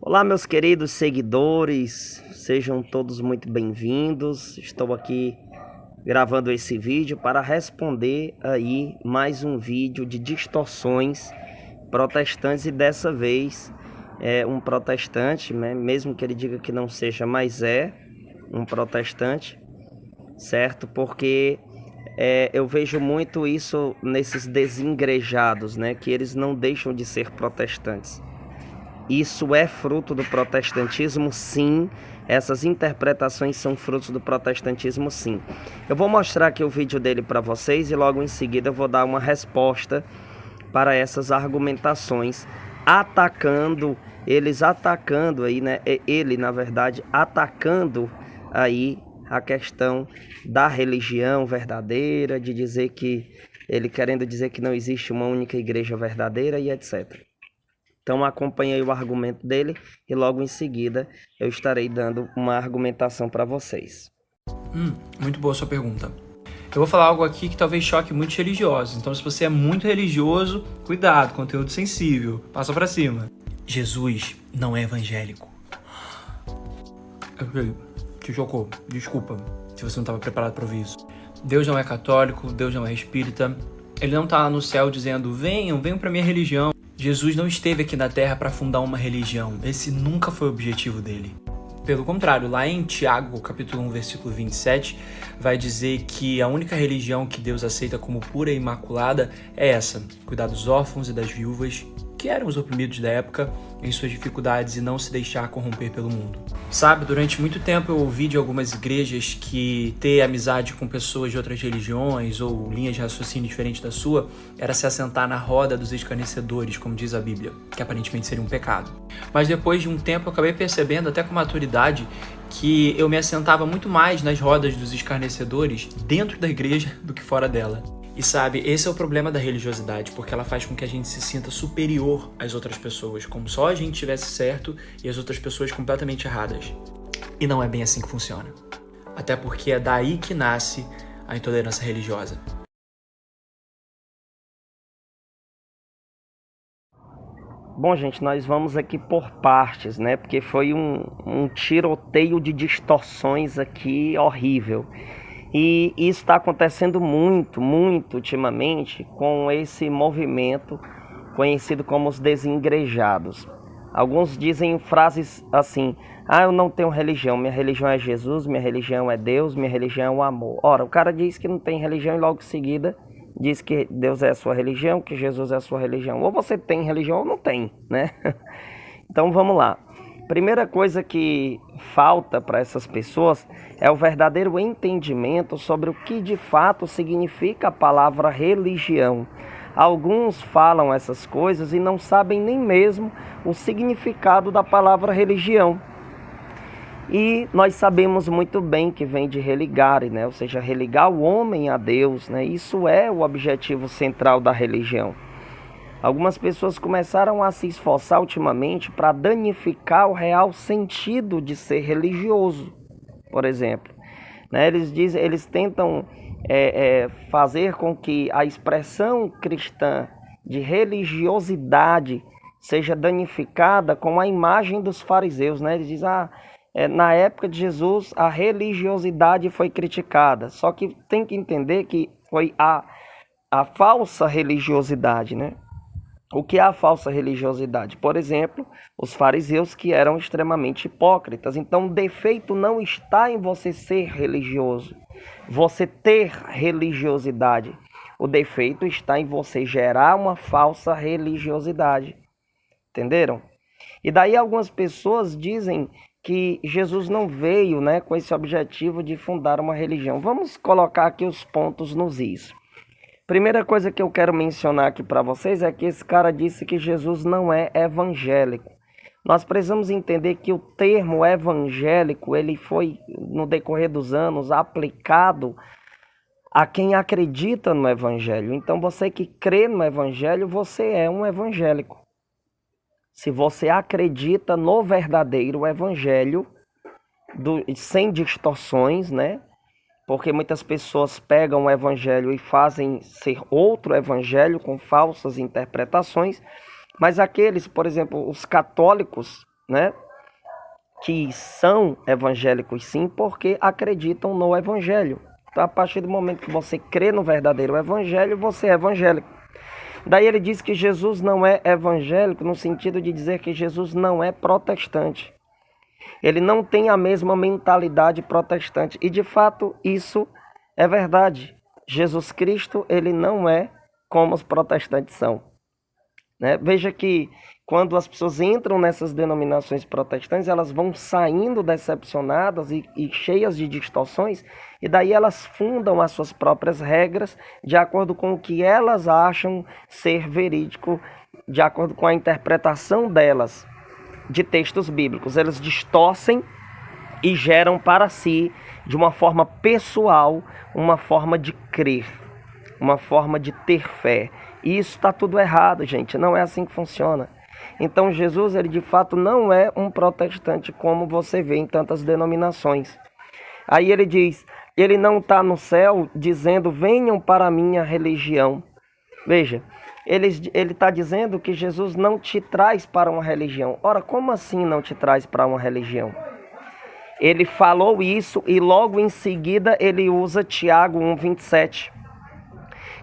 Olá, meus queridos seguidores, sejam todos muito bem-vindos. Estou aqui gravando esse vídeo para responder aí mais um vídeo de distorções protestantes e dessa vez é um protestante, né? Mesmo que ele diga que não seja, mas é um protestante, certo? Porque eu vejo muito isso nesses desengrejados, né? Que eles não deixam de ser protestantes. Isso é fruto do protestantismo, sim. Essas interpretações são frutos do protestantismo, sim. Eu vou mostrar aqui o vídeo dele para vocês e logo em seguida eu vou dar uma resposta para essas argumentações, atacando aí, né? Ele, na verdade, atacando aí a questão da religião verdadeira, de dizer que ele querendo dizer que não existe uma única igreja verdadeira e etc. Então acompanhei o argumento dele e logo em seguida eu estarei dando uma argumentação para vocês. Muito boa a sua pergunta. Eu vou falar algo aqui que talvez choque muitos religiosos. Então, se você é muito religioso, cuidado, conteúdo sensível. Passa pra cima. Jesus não é evangélico. Te chocou. Desculpa se você não estava preparado para ouvir isso. Deus não é católico, Deus não é espírita. Ele não está no céu dizendo, venham pra minha religião. Jesus não esteve aqui na Terra para fundar uma religião. Esse nunca foi o objetivo dele. Pelo contrário, lá em Tiago, capítulo 1, versículo 27, vai dizer que a única religião que Deus aceita como pura e imaculada é essa, cuidar dos órfãos e das viúvas, que eram os oprimidos da época, em suas dificuldades e não se deixar corromper pelo mundo. Sabe, durante muito tempo eu ouvi de algumas igrejas que ter amizade com pessoas de outras religiões ou linhas de raciocínio diferentes da sua era se assentar na roda dos escarnecedores, como diz a Bíblia, que aparentemente seria um pecado. Mas depois de um tempo eu acabei percebendo, até com maturidade, que eu me assentava muito mais nas rodas dos escarnecedores dentro da igreja do que fora dela. E sabe, esse é o problema da religiosidade, porque ela faz com que a gente se sinta superior às outras pessoas, como só a gente tivesse certo e as outras pessoas completamente erradas. E não é bem assim que funciona. Até porque é daí que nasce a intolerância religiosa. Bom, gente, nós vamos aqui por partes, né? Porque foi um tiroteio de distorções aqui horrível. E isso está acontecendo muito ultimamente com esse movimento conhecido como os desengrejados. Alguns dizem frases assim, eu não tenho religião, minha religião é Jesus, minha religião é Deus, minha religião é o amor. Ora, o cara diz que não tem religião e logo em seguida diz que Deus é a sua religião, que Jesus é a sua religião. Ou você tem religião ou não tem, né? Então vamos lá. Primeira coisa que falta para essas pessoas é o verdadeiro entendimento sobre o que de fato significa a palavra religião. Alguns falam essas coisas e não sabem nem mesmo o significado da palavra religião. E nós sabemos muito bem que vem de religare, né? Ou seja, religar o homem a Deus, né? Isso é o objetivo central da religião. Algumas pessoas começaram a se esforçar ultimamente para danificar o real sentido de ser religioso, por exemplo. Né? Eles tentam fazer com que a expressão cristã de religiosidade seja danificada com a imagem dos fariseus. Né? Eles dizem, na época de Jesus a religiosidade foi criticada, só que tem que entender que foi a falsa religiosidade, né? O que é a falsa religiosidade? Por exemplo, os fariseus que eram extremamente hipócritas. Então, o defeito não está em você ser religioso, você ter religiosidade. O defeito está em você gerar uma falsa religiosidade. Entenderam? E daí algumas pessoas dizem que Jesus não veio, né, com esse objetivo de fundar uma religião. Vamos colocar aqui os pontos nos is. Primeira coisa que eu quero mencionar aqui para vocês é que esse cara disse que Jesus não é evangélico. Nós precisamos entender que o termo evangélico, ele foi, no decorrer dos anos, aplicado a quem acredita no evangelho. Então, você que crê no evangelho, você é um evangélico. Se você acredita no verdadeiro evangelho, sem distorções, né? Porque muitas pessoas pegam o evangelho e fazem ser outro evangelho com falsas interpretações. Mas aqueles, por exemplo, os católicos, né? Que são evangélicos sim, porque acreditam no evangelho. Então, a partir do momento que você crê no verdadeiro evangelho, você é evangélico. Daí ele diz que Jesus não é evangélico no sentido de dizer que Jesus não é protestante. Ele não tem a mesma mentalidade protestante. E de fato isso é verdade. Jesus Cristo, ele não é como os protestantes são, né? Veja que quando as pessoas entram nessas denominações protestantes, elas vão saindo decepcionadas e cheias de distorções, e daí elas fundam as suas próprias regras de acordo com o que elas acham ser verídico, de acordo com a interpretação delas de textos bíblicos. Elas distorcem e geram para si, de uma forma pessoal, uma forma de crer, uma forma de ter fé. E isso está tudo errado, gente. Não é assim que funciona. Então Jesus, ele de fato não é um protestante como você vê em tantas denominações. Aí ele diz, ele não está no céu dizendo, venham para a minha religião. Veja, ele está dizendo que Jesus não te traz para uma religião. Ora, como assim não te traz para uma religião? Ele falou isso e logo em seguida ele usa Tiago 1,27,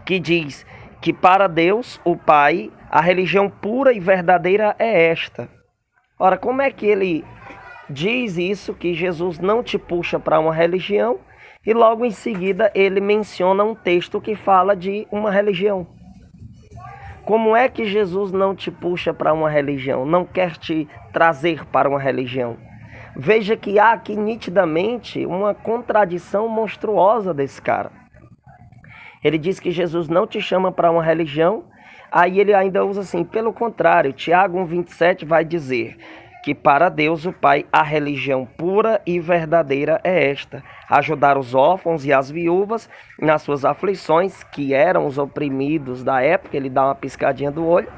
que diz que para Deus, o Pai, a religião pura e verdadeira é esta. Ora, como é que ele diz isso, que Jesus não te puxa para uma religião, e logo em seguida ele menciona um texto que fala de uma religião? Como é que Jesus não te puxa para uma religião, não quer te trazer para uma religião? Veja que há aqui nitidamente uma contradição monstruosa desse cara. Ele diz que Jesus não te chama para uma religião, aí ele ainda usa assim, pelo contrário, Tiago 1,27 vai dizer que para Deus o Pai a religião pura e verdadeira é esta: ajudar os órfãos e as viúvas nas suas aflições, que eram os oprimidos da época, ele dá uma piscadinha do olho,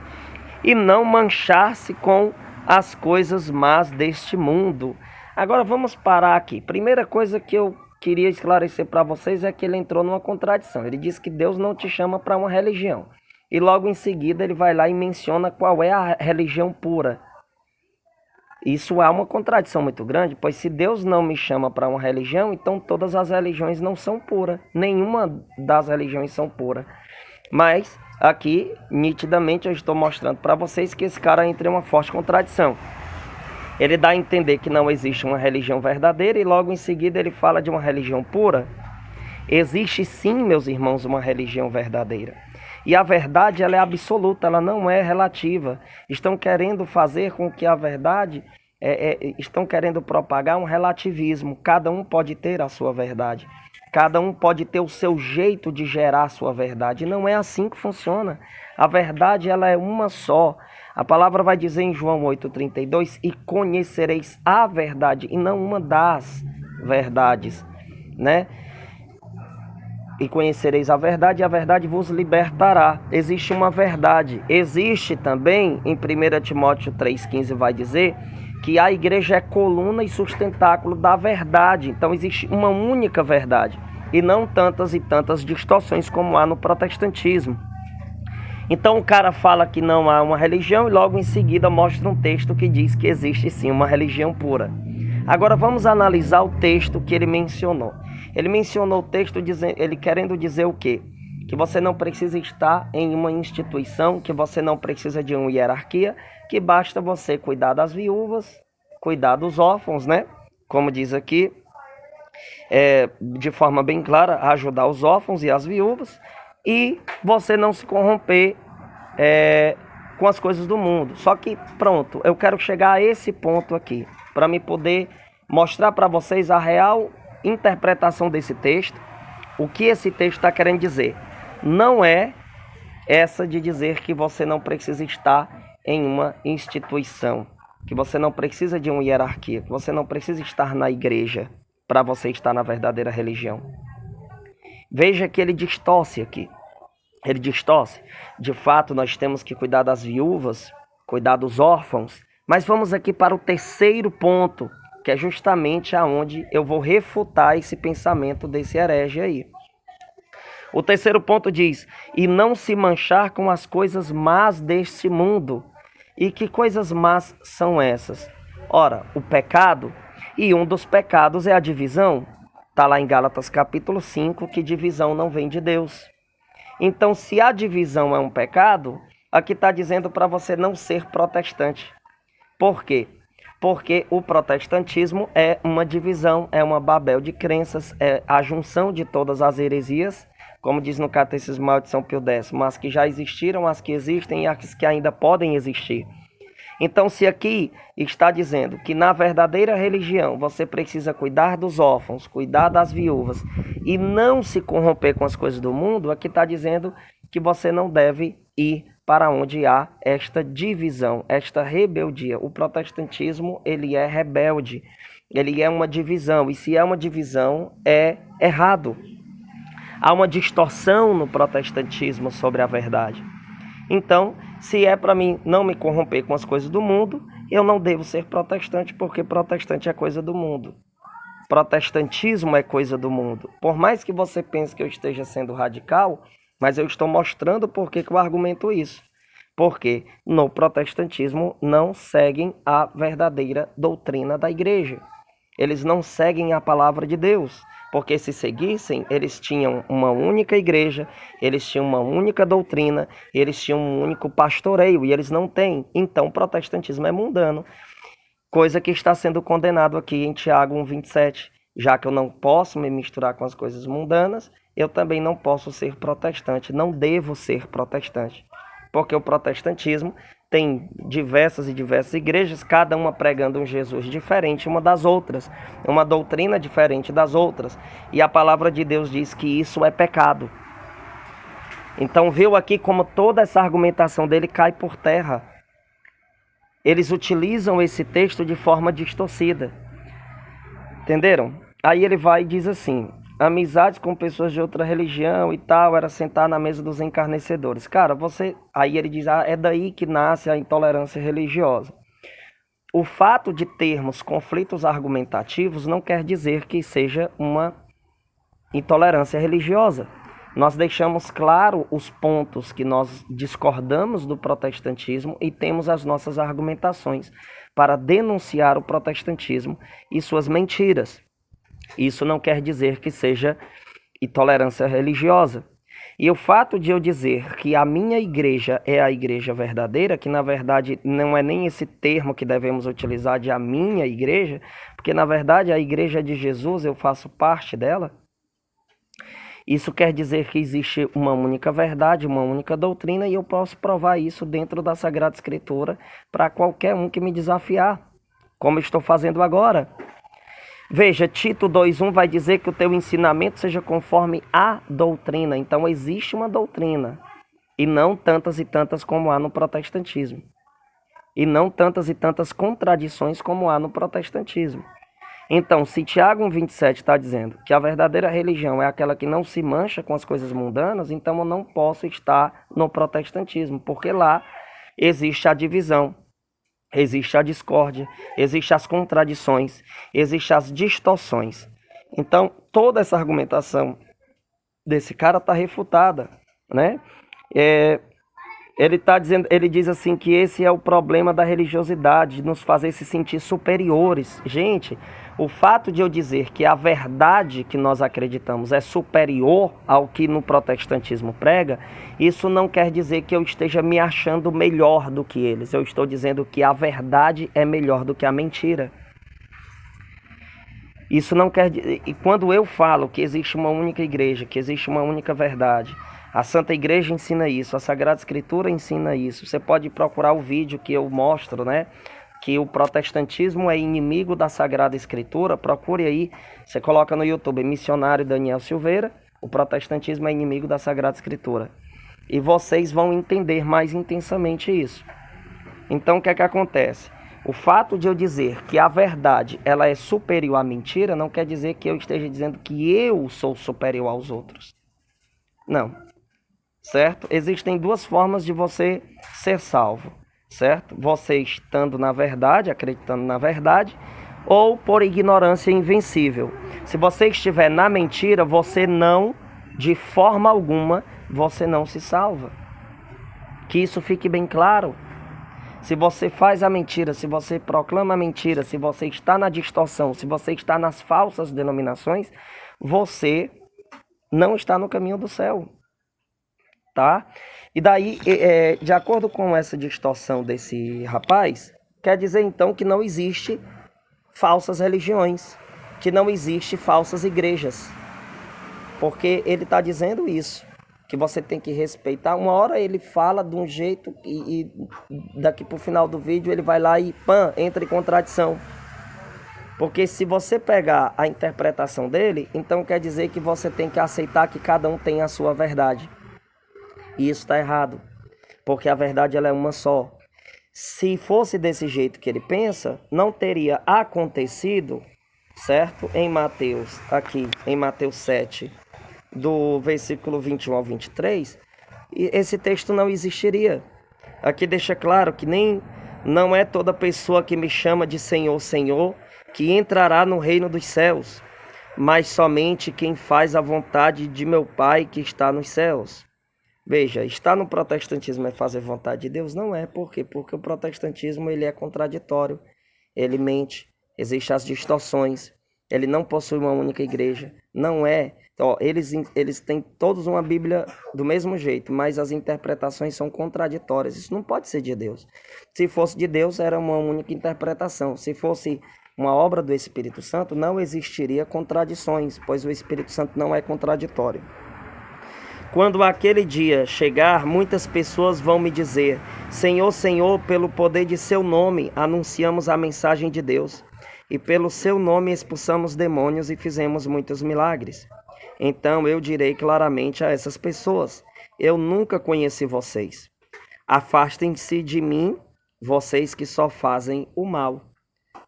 e não manchar-se com as coisas más deste mundo. Agora vamos parar aqui. Primeira coisa que eu queria esclarecer para vocês é que ele entrou numa contradição. Ele diz que Deus não te chama para uma religião, e logo em seguida ele vai lá e menciona qual é a religião pura. Isso é uma contradição muito grande, pois se Deus não me chama para uma religião, então todas as religiões não são puras. Nenhuma das religiões são puras. Mas aqui, nitidamente, eu estou mostrando para vocês que esse cara entra em uma forte contradição. Ele dá a entender que não existe uma religião verdadeira e logo em seguida ele fala de uma religião pura. Existe sim, meus irmãos, uma religião verdadeira. E a verdade, ela é absoluta, ela não é relativa. Estão querendo fazer com que a verdade, estão querendo propagar um relativismo. Cada um pode ter a sua verdade. Cada um pode ter o seu jeito de gerar a sua verdade. Não é assim que funciona. A verdade, ela é uma só. A palavra vai dizer em João 8,32, e conhecereis a verdade, e não uma das verdades, né? E conhecereis a verdade, e a verdade vos libertará. Existe uma verdade. Existe também, em 1 Timóteo 3,15 vai dizer, que a igreja é coluna e sustentáculo da verdade. Então existe uma única verdade, e não tantas e tantas distorções como há no protestantismo. Então o cara fala que não há uma religião e logo em seguida mostra um texto que diz que existe sim uma religião pura. Agora vamos analisar o texto que ele mencionou. Ele mencionou o texto ele querendo dizer o quê? Que você não precisa estar em uma instituição, que você não precisa de uma hierarquia, que basta você cuidar das viúvas, cuidar dos órfãos, né? Como diz aqui, de forma bem clara, ajudar os órfãos e as viúvas, e você não se corromper com as coisas do mundo. Só que, pronto, eu quero chegar a esse ponto aqui, para me poder mostrar para vocês a real interpretação desse texto, o que esse texto está querendo dizer. Não é essa de dizer que você não precisa estar em uma instituição, que você não precisa de uma hierarquia, que você não precisa estar na igreja para você estar na verdadeira religião. Veja que ele distorce aqui. Ele distorce. De fato, nós temos que cuidar das viúvas, cuidar dos órfãos. Mas vamos aqui para o terceiro ponto, que é justamente aonde eu vou refutar esse pensamento desse herege aí. O terceiro ponto diz, e não se manchar com as coisas más deste mundo. E que coisas más são essas? Ora, o pecado, e um dos pecados é a divisão. Está lá em Gálatas capítulo 5, que divisão não vem de Deus. Então, se a divisão é um pecado, aqui está dizendo para você não ser protestante. Por quê? Porque o protestantismo é uma divisão, é uma Babel de crenças, é a junção de todas as heresias, como diz no Catecismo Maior de São Pio X, as que já existiram, as que existem e as que ainda podem existir. Então, se aqui está dizendo que na verdadeira religião você precisa cuidar dos órfãos, cuidar das viúvas e não se corromper com as coisas do mundo, aqui está dizendo que você não deve ir para onde há esta divisão, esta rebeldia. O protestantismo, ele é rebelde, ele é uma divisão, e se é uma divisão, é errado. Há uma distorção no protestantismo sobre a verdade. Então, se é para mim não me corromper com as coisas do mundo, eu não devo ser protestante, porque protestante é coisa do mundo. Protestantismo é coisa do mundo. Por mais que você pense que eu esteja sendo radical, mas eu estou mostrando por que eu argumento isso. Porque no protestantismo não seguem a verdadeira doutrina da igreja. Eles não seguem a palavra de Deus. Porque se seguissem, eles tinham uma única igreja, eles tinham uma única doutrina, eles tinham um único pastoreio, e eles não têm. Então o protestantismo é mundano. Coisa que está sendo condenado aqui em Tiago 1,27. Já que eu não posso me misturar com as coisas mundanas, eu também não posso ser protestante, não devo ser protestante. Porque o protestantismo tem diversas e diversas igrejas, cada uma pregando um Jesus diferente uma das outras, uma doutrina diferente das outras. E a palavra de Deus diz que isso é pecado. Então viu aqui como toda essa argumentação dele cai por terra. Eles utilizam esse texto de forma distorcida. Entenderam? Aí ele vai e diz assim: amizades com pessoas de outra religião e tal, era sentar na mesa dos encarnecedores. Cara, você... Aí ele diz, é daí que nasce a intolerância religiosa. O fato de termos conflitos argumentativos não quer dizer que seja uma intolerância religiosa. Nós deixamos claro os pontos que nós discordamos do protestantismo e temos as nossas argumentações para denunciar o protestantismo e suas mentiras. Isso não quer dizer que seja intolerância religiosa. E o fato de eu dizer que a minha igreja é a igreja verdadeira, que na verdade não é nem esse termo que devemos utilizar de a minha igreja, porque na verdade a igreja de Jesus, eu faço parte dela. Isso quer dizer que existe uma única verdade, uma única doutrina, e eu posso provar isso dentro da Sagrada Escritura para qualquer um que me desafiar, como estou fazendo agora. Veja, Tito 2,1 vai dizer que o teu ensinamento seja conforme a doutrina. Então existe uma doutrina, e não tantas e tantas como há no protestantismo. E não tantas e tantas contradições como há no protestantismo. Então, se Tiago 1,27 está dizendo que a verdadeira religião é aquela que não se mancha com as coisas mundanas, então eu não posso estar no protestantismo, porque lá existe a divisão. Existe a discórdia, existem as contradições, existem as distorções. Então, toda essa argumentação desse cara está refutada, né? Ele diz assim que esse é o problema da religiosidade, de nos fazer se sentir superiores. Gente, o fato de eu dizer que a verdade que nós acreditamos é superior ao que no protestantismo prega, isso não quer dizer que eu esteja me achando melhor do que eles. Eu estou dizendo que a verdade é melhor do que a mentira. Isso não quer dizer... E quando eu falo que existe uma única igreja, que existe uma única verdade, a Santa Igreja ensina isso, a Sagrada Escritura ensina isso. Você pode procurar o vídeo que eu mostro, né? Que o protestantismo é inimigo da Sagrada Escritura. Procure aí, você coloca no YouTube, Missionário Daniel Silveira, o protestantismo é inimigo da Sagrada Escritura. E vocês vão entender mais intensamente isso. Então o que é que acontece? O fato de eu dizer que a verdade ela é superior à mentira não quer dizer que eu esteja dizendo que eu sou superior aos outros. Não. Certo? Existem duas formas de você ser salvo, certo? Você estando na verdade, acreditando na verdade, ou por ignorância invencível. Se você estiver na mentira, você não, de forma alguma, você não se salva. Que isso fique bem claro. Se você faz a mentira, se você proclama a mentira, se você está na distorção, se você está nas falsas denominações, você não está no caminho do céu, tá? E daí, de acordo com essa distorção desse rapaz, quer dizer então que não existe falsas religiões, que não existe falsas igrejas, porque ele está dizendo isso, que você tem que respeitar. Uma hora ele fala de um jeito e daqui para o final do vídeo ele vai lá e entra em contradição. Porque se você pegar a interpretação dele, então quer dizer que você tem que aceitar que cada um tem a sua verdade. E isso está errado, porque a verdade ela é uma só. Se fosse desse jeito que ele pensa, não teria acontecido, certo? Em Mateus 7, do versículo 21 ao 23, esse texto não existiria. Aqui deixa claro que não é toda pessoa que me chama de Senhor, Senhor, que entrará no reino dos céus, mas somente quem faz a vontade de meu Pai que está nos céus. Veja, estar no protestantismo é fazer vontade de Deus? Não é. Por quê? Porque o protestantismo ele é contraditório, ele mente, existem as distorções, ele não possui uma única igreja, não é. Eles têm todos uma Bíblia do mesmo jeito, mas as interpretações são contraditórias. Isso não pode ser de Deus. Se fosse de Deus, era uma única interpretação. Se fosse uma obra do Espírito Santo, não existiria contradições, pois o Espírito Santo não é contraditório. Quando aquele dia chegar, muitas pessoas vão me dizer: Senhor, Senhor, pelo poder de seu nome anunciamos a mensagem de Deus, e pelo seu nome expulsamos demônios e fizemos muitos milagres. Então eu direi claramente a essas pessoas: eu nunca conheci vocês. Afastem-se de mim, vocês que só fazem o mal.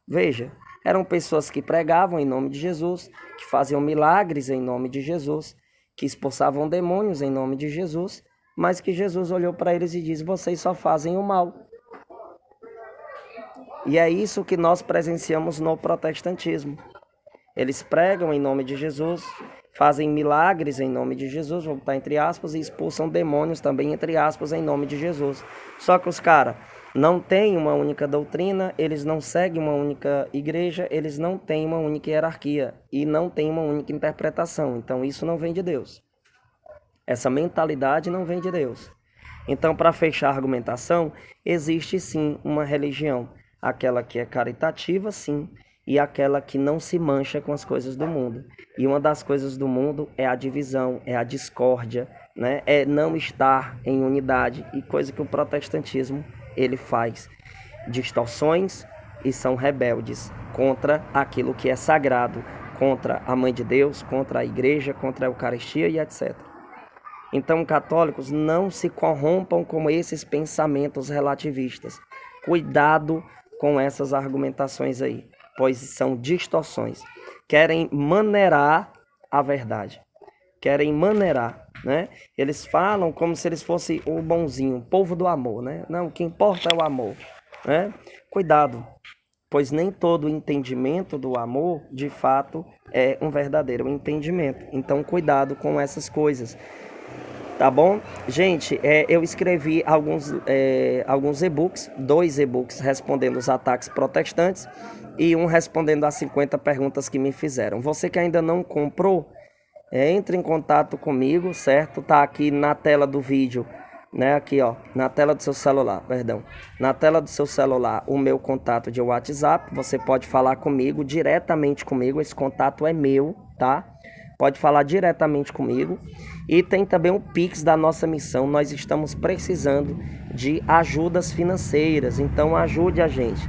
Veja, eram pessoas que pregavam em nome de Jesus, que faziam milagres em nome de Jesus, que expulsavam demônios em nome de Jesus, mas que Jesus olhou para eles e disse: vocês só fazem o mal. E é isso que nós presenciamos no protestantismo. Eles pregam em nome de Jesus, fazem milagres em nome de Jesus, vou botar entre aspas, e expulsam demônios também entre aspas em nome de Jesus. Só que os caras não têm uma única doutrina, eles não seguem uma única igreja, eles não têm uma única hierarquia e não têm uma única interpretação. Então isso não vem de Deus. Essa mentalidade não vem de Deus. Então, para fechar a argumentação, existe sim uma religião. Aquela que é caritativa, sim, e aquela que não se mancha com as coisas do mundo. E uma das coisas do mundo é a divisão, é a discórdia, né? É não estar em unidade, e coisa que o protestantismo ele faz. Distorções e são rebeldes contra aquilo que é sagrado, contra a Mãe de Deus, contra a igreja, contra a Eucaristia e etc. Então, católicos, não se corrompam com esses pensamentos relativistas. Cuidado com essas argumentações aí, pois são distorções. Querem maneirar a verdade. Querem maneirar, né? Eles falam como se eles fossem o bonzinho, o povo do amor, né? Não, o que importa é o amor, né? Cuidado, pois nem todo entendimento do amor, de fato, é um verdadeiro entendimento. Então, cuidado com essas coisas. Tá bom? Gente, eu escrevi alguns e-books, 2 e-books respondendo os ataques protestantes e um respondendo as 50 perguntas que me fizeram. Você que ainda não comprou, entre em contato comigo, certo? Tá aqui na tela do vídeo, né? Aqui, ó, na tela do seu celular, perdão. Na tela do seu celular, o meu contato de WhatsApp. Você pode falar comigo, diretamente comigo. Esse contato é meu, tá? Pode falar diretamente comigo. E tem também o Pix da nossa missão. Nós estamos precisando de ajudas financeiras. Então ajude a gente.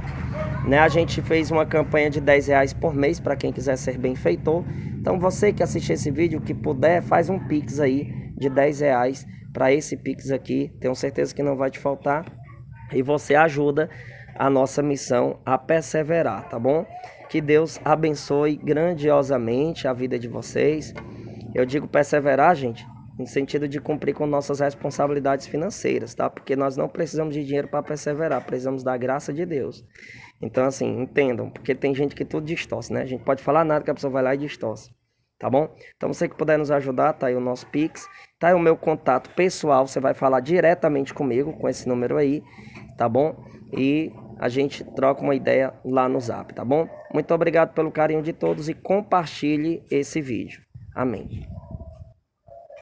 Né? A gente fez uma campanha de R$10 por mês para quem quiser ser benfeitor. Então você que assistir esse vídeo, que puder, faz um Pix aí de R$10 para esse Pix aqui. Tenho certeza que não vai te faltar. E você ajuda a nossa missão a perseverar, tá bom? Que Deus abençoe grandiosamente a vida de vocês. Eu digo perseverar, gente, no sentido de cumprir com nossas responsabilidades financeiras, tá? Porque nós não precisamos de dinheiro para perseverar, precisamos da graça de Deus. Então, assim, entendam, porque tem gente que tudo distorce, né? A gente pode falar nada que a pessoa vai lá e distorce, tá bom? Então, você que puder nos ajudar, tá aí o nosso Pix, tá aí o meu contato pessoal, você vai falar diretamente comigo, com esse número aí, tá bom? e a gente troca uma ideia lá no Zap, tá bom? Muito obrigado pelo carinho de todos e compartilhe esse vídeo. Amém.